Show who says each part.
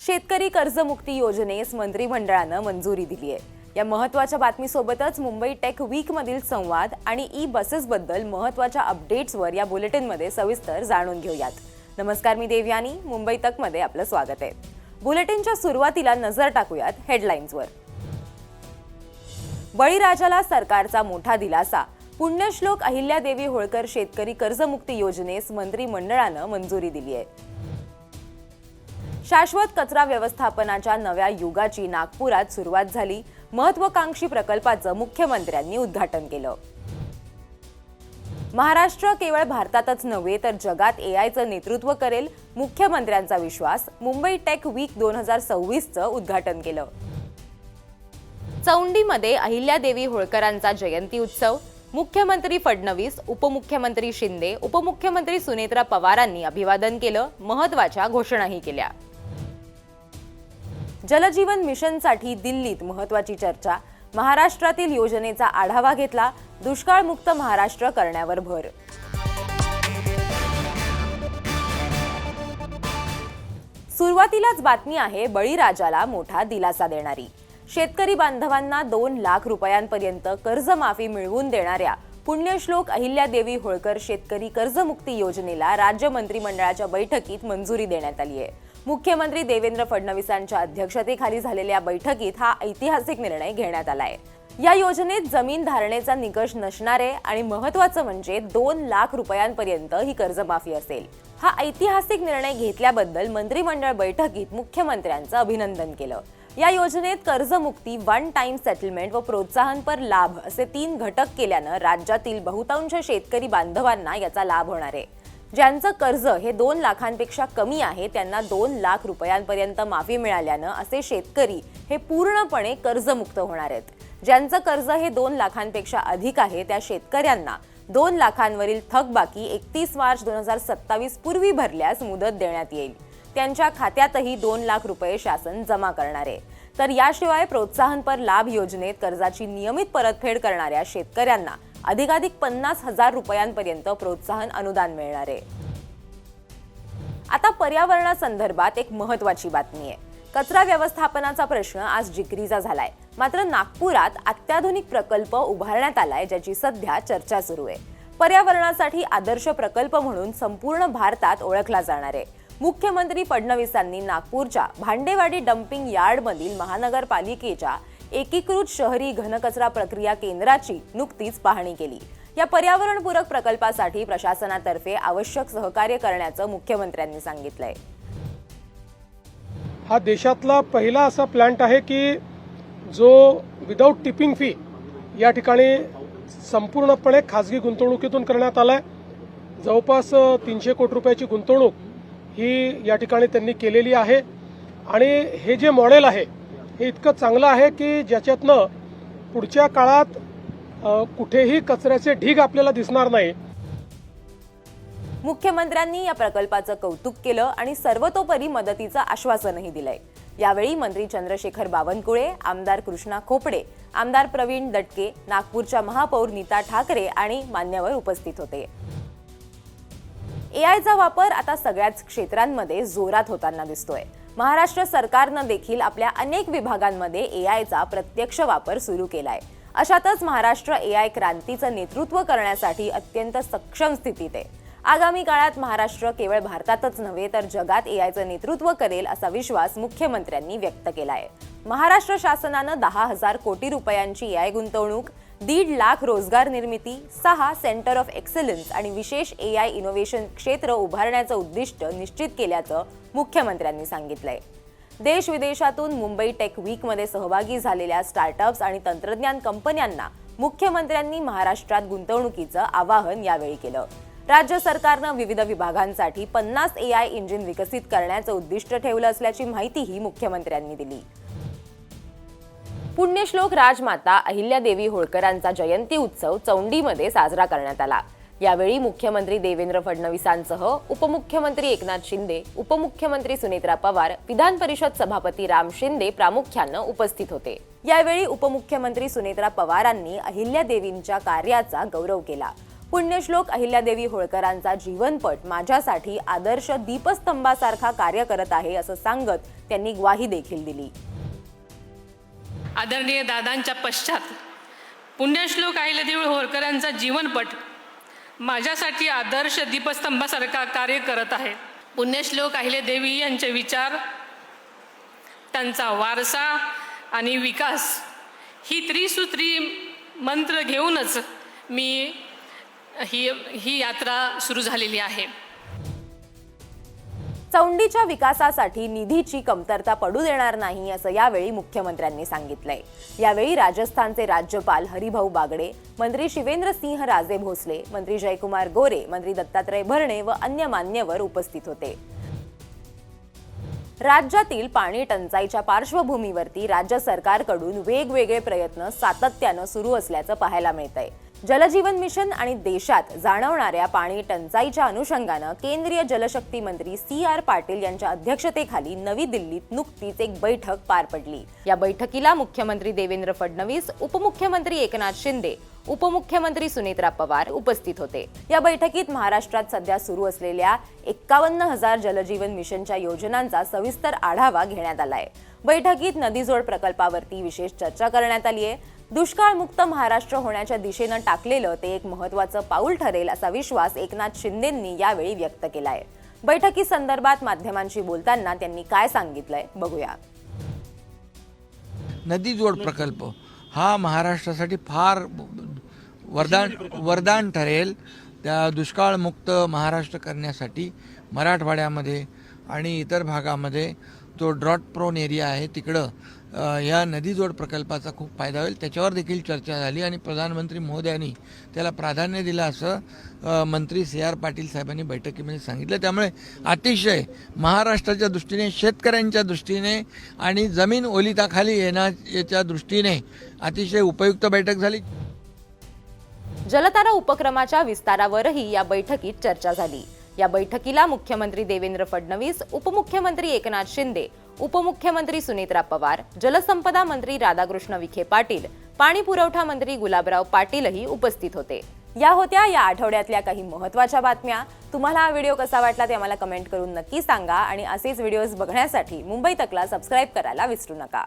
Speaker 1: शेतकरी कर्जमुक्ती योजनेस मंत्रिमंडळानं मंजुरी दिली आहे। या महत्त्वाच्या बातमीसोबतच मुंबई टेक वीक मधील संवाद आणि ई बसेस बद्दल महत्त्वाच्या अपडेट्सवर या बुलेटिनमध्ये सविस्तर जाणून घेऊयात। नमस्कार, मी देवयानी, मुंबई तक मध्ये आपलं स्वागत आहे। बुलेटिनच्या सुरुवातीला नजर टाकूयात हेडलाईन्सवर। बळीराजाला सरकारचा मोठा दिलासा, पुण्यश्लोक अहिल्यादेवी होळकर शेतकरी कर्जमुक्ती योजनेस मंत्रिमंडळानं मंजुरी दिली आहे। शाश्वत कचरा व्यवस्थापनाच्या नव्या युगाची नागपुरात सुरुवात झाली। महत्त्वाकांक्षी प्रकल्पाचं मुख्यमंत्र्यांनी उद्घाटन केलं। महाराष्ट्र केवळ भारतातच नव्हे तर जगात एआयचं नेतृत्व करेल, मुख्यमंत्र्यांचा विश्वास। मुंबई टेक वीक 2026चं उद्घाटन केलं। चौंडीमध्ये अहिल्यादेवी होळकरांचा जयंती उत्सव, मुख्यमंत्री फडणवीस, उपमुख्यमंत्री शिंदे, उपमुख्यमंत्री सुनेत्रा पवारांनी अभिवादन केलं, महत्त्वाच्या घोषणाही केल्या। जलजीवन मिशनसाठी दिल्लीत महत्त्वाची चर्चा, महाराष्ट्रातील योजनेचा आढावा घेतला, दुष्काळमुक्त महाराष्ट्र करण्यावर भर। सुरुवातीलाच बातमी आहे बळीराजाला मोठा दिलासा देणारी। शेतकरी बांधवांना 2 लाख रुपयांपर्यंत कर्जमाफी मिळवून देणाऱ्या पुण्यश्लोक अहिल्यादेवी होळकर शेतकरी कर्जमुक्ती योजनेला राज्य मंत्रिमंडळाच्या बैठकीत मंजुरी देण्यात आली आहे। मुख्यमंत्री देवेंद्र फडणवीसांच्या अध्यक्षतेखाली झालेल्या बैठकीत हा ऐतिहासिक निर्णय घेण्यात आलाय। या योजनेत जमीन धारणेचा निकष नसणारे आणि महत्त्वाचं म्हणजे 2 लाख रुपयांपर्यंत ही कर्जमाफी असेल। हा ऐतिहासिक निर्णय घेतल्याबद्दल मंत्रिमंडळ बैठकीत मुख्यमंत्र्यांचं अभिनंदन केलं। या योजनेत कर्जमुक्ती, वन टाइम सेटलमेंट व प्रोत्साहनपर लाभ असे 3 घटक केल्यानं राज्यातील बहुतांश शेतकरी बांधवांना याचा लाभ होणार आहे। ज्यांचं कर्ज हे 2 लाखांपेक्षा कमी आहे त्यांना 2 लाख रुपयांपर्यंत माफी मिळाल्यानं असे शेतकरी हे पूर्णपणे कर्जमुक्त होणार आहेत। ज्यांचं कर्ज हे 2 लाखांपेक्षा अधिक आहे त्या शेतकऱ्यांना 2 लाखांवरील थकबाकी 31 मार्च 2027 पूर्वी भरल्यास मुदत देण्यात येईल। त्यांच्या खात्यातही 2 लाख रुपये शासन जमा करणार आहे। तर याशिवाय प्रोत्साहनपर लाभ योजनेत कर्जाची नियमित परतफेड करणाऱ्या शेतकऱ्यांना अधिकाधिक 50,000 रुपयांपर्यंत प्रोत्साहन अनुदान मिळणार आहे। आता पर्यावरणासंदर्भात एक महत्त्वाची बातमी आहे। कचरा व्यवस्थापनाचा प्रश्न आज जिकरीचा झालाय। मात्र नागपुरात अत्याधुनिक प्रकल्प उभारण्यात आलाय, ज्याची सध्या चर्चा सुरू आहे। पर्यावरणासाठी आदर्श प्रकल्प म्हणून संपूर्ण भारतात ओळखला जाणार आहे। मुख्यमंत्री फडणवीसांनी नागपूरच्या भांडेवाडी डम्पिंग यार्डमधील महानगरपालिकेच्या एकीकृत शहरी घनकचरा प्रक्रिया केंद्राची नुकतीच पाहणी केली। या पर्यावरणपूरक प्रकल्पासाठी प्रशासनातर्फे आवश्यक सहकार्य करण्याचं मुख्यमंत्र्यांनी सांगितलंय।
Speaker 2: हा देशातला पहिला असा प्लांट आहे की जो विदाउट टिपिंग फी या ठिकाणी संपूर्णपणे खाजगी गुंतवणुकीतून करण्यात आलाय। जवळपास 300 कोटी रुपयाची गुंतवणूक ही या ठिकाणी त्यांनी केलेली आहे आणि हे जे मॉडेल आहे हे इतकं चांगलं आहे की ज्याच्यातनं पुढच्या काळात कुठेही कचऱ्याचे ढीग आपल्याला दिसणार नाही।
Speaker 1: मुख्यमंत्र्यांनी या प्रकल्पाचं कौतुक केलं आणि सर्वतोपरी मदतीचं आश्वासनही दिलंय। यावेळी मंत्री चंद्रशेखर बावनकुळे, आमदार कृष्णा खोपडे, आमदार प्रवीण दटके, नागपूरच्या महापौर नीता ठाकरे आणि मान्यवर उपस्थित होते। एआयचा वापर आता सगळ्याच क्षेत्रांमध्ये जोरात होताना दिसतोय। महाराष्ट्र सरकारनं देखील आपल्या अनेक विभागांमध्ये एआयचा प्रत्यक्ष वापर सुरू केलाय। अशातच महाराष्ट्र एआय क्रांतीचं नेतृत्व करण्यासाठी अत्यंत सक्षम स्थितीत आहे। आगामी काळात महाराष्ट्र केवळ भारतातच नव्हे तर जगात एआयचं नेतृत्व करेल असा विश्वास मुख्यमंत्र्यांनी व्यक्त केलाय। महाराष्ट्र शासनानं 10,000 कोटी रुपयांची एआय गुंतवणूक, 1.5 लाख रोजगार निर्मिती, 6 सेंटर ऑफ एक्सलन्स आणि विशेष एआय इनोव्हेशन क्षेत्र उभारण्याचं उद्दिष्ट निश्चित केल्याचं मुख्यमंत्र्यांनी सांगितलंय। देश विदेशातून मुंबई टेक वीक मध्ये सहभागी झालेल्या स्टार्टअप्स आणि तंत्रज्ञान कंपन्यांना मुख्यमंत्र्यांनी महाराष्ट्रात गुंतवणुकीचं आवाहन यावेळी केलं। राज्य सरकारनं विविध विभागांसाठी 50 एआय इंजिन विकसित करण्याचं उद्दिष्ट ठेवलं असल्याची माहितीही मुख्यमंत्र्यांनी दिली। पुण्यश्लोक राजमाता अहिल्यादेवी होळकरांचा जयंती उत्सव चौंडीमध्ये साजरा करण्यात आला। यावेळी मुख्यमंत्री देवेंद्र फडणवीसांसह उपमुख्यमंत्री एकनाथ शिंदे, उपमुख्यमंत्री सुनेत्रा पवार, विधान परिषद सभापती राम शिंदे प्रामुख्यानं उपस्थित होते। यावेळी उपमुख्यमंत्री सुनेत्रा पवारांनी अहिल्यादेवींच्या कार्याचा गौरव केला। पुण्यश्लोक अहिल्यादेवी होळकरांचा जीवनपट माझ्यासाठी आदर्श दीपस्तंभासारखा कार्य करत आहे असं सांगत त्यांनी ग्वाही देखील दिली.
Speaker 3: आदरणीय दादांच्या पश्चात पुण्यश्लोक अहिल्यादेवी होळकरांचा जीवनपट माझ्यासाठी आदर्श दीपस्तंभासारखा कार्य करत आहे. पुण्यश्लोक अहिल्यादेवी यांचे विचार, त्यांचा वारसा आणि विकास ही त्रिसूत्री मंत्र घेऊनच मी ही यात्रा सुरू झालेली आहे.
Speaker 1: चौंडीच्या विकासासाठी निधीची कमतरता पडू देणार नाही असं यावेळी मुख्यमंत्र्यांनी सांगितलंय. यावेळी राजस्थानचे राज्यपाल हरिभाऊ बागडे, मंत्री शिवेंद्रसिंह राजे भोसले, मंत्री जयकुमार गोरे, मंत्री दत्तात्रय भरणे व अन्य मान्यवर उपस्थित होते. राज्यातील पाणी टंचाईच्या पार्श्वभूमीवरती राज्य सरकारकडून वेगवेगळे प्रयत्न सातत्यानं सुरू असल्याचं पाहायला मिळतंय. जलजीवन मिशन आणि देशात जाणवणाऱ्या पाणी टंचाईच्या अनुषंगानं केंद्रीय जलशक्ती मंत्री CR पाटील यांच्या अध्यक्षतेखाली नवी दिल्लीत नुकतीच एक बैठक पार पडली. या बैठकीला मुख्यमंत्री देवेंद्र फडणवीस, उपमुख्यमंत्री एकनाथ शिंदे, उपमुख्यमंत्री सुनेत्रा पवार उपस्थित होते. या बैठकीत महाराष्ट्रात सध्या सुरू असलेल्या 51,000 जलजीवन मिशनच्या योजनांचा सविस्तर आढावा घेण्यात आलाय. बैठकीत नदीजोड प्रकल्पावरती विशेष चर्चा करण्यात आली आहे. दुष्काळमुक्त महाराष्ट्र होण्याच्या दिशेनं टाकलेलं ते एक महत्त्वाचं पाऊल ठरेल असा विश्वास एकनाथ शिंदेंनी यावेळी व्यक्त केलाय. बैठकीसंदर्भात माध्यमांशी बोलताना त्यांनी काय सांगितलंय बघूया.
Speaker 4: नदी जोड प्रकल्प हा महाराष्ट्रासाठी फार वरदान ठरेल. त्या दुष्काळमुक्त महाराष्ट्र करण्यासाठी मराठवाड्यामध्ये आणि इतर भागामध्ये जो ड्रॉट प्रोन एरिया आहे तिकडं या नदी जोड प्रकल्पाचा खूप फायदा होईल. त्याच्यावर देखील चर्चा झाली आणि प्रधानमंत्री महोदयांनी त्याला प्राधान्य दिलं असं मंत्री CR पाटील साहेबांनी बैठकीमध्ये सांगितलं. त्यामुळे अतिशय महाराष्ट्राच्या दृष्टीने, शेतकऱ्यांच्या दृष्टीने आणि जमीन ओलिताखाली येण्याच्या दृष्टीने अतिशय उपयुक्त बैठक झाली.
Speaker 1: जलतारा उपक्रमाच्या विस्तारावरही या बैठकीत चर्चा झाली. या बैठकीला मुख्यमंत्री देवेंद्र फडणवीस, उपमुख्यमंत्री एकनाथ शिंदे, उपमुख्यमंत्री सुनेत्रा पवार, जलसंपदा मंत्री राधाकृष्ण विखे पाटील, पाणी पुरवठा मंत्री गुलाबराव पाटीलही उपस्थित होते. या होत्या या आठवड्यातल्या काही महत्त्वाच्या बातम्या. तुम्हाला हा व्हिडिओ कसा वाटला ते आम्हाला कमेंट करून नक्की सांगा आणि असेच व्हिडिओज बघण्यासाठी मुंबई तकला सबस्क्राईब करायला विसरू नका.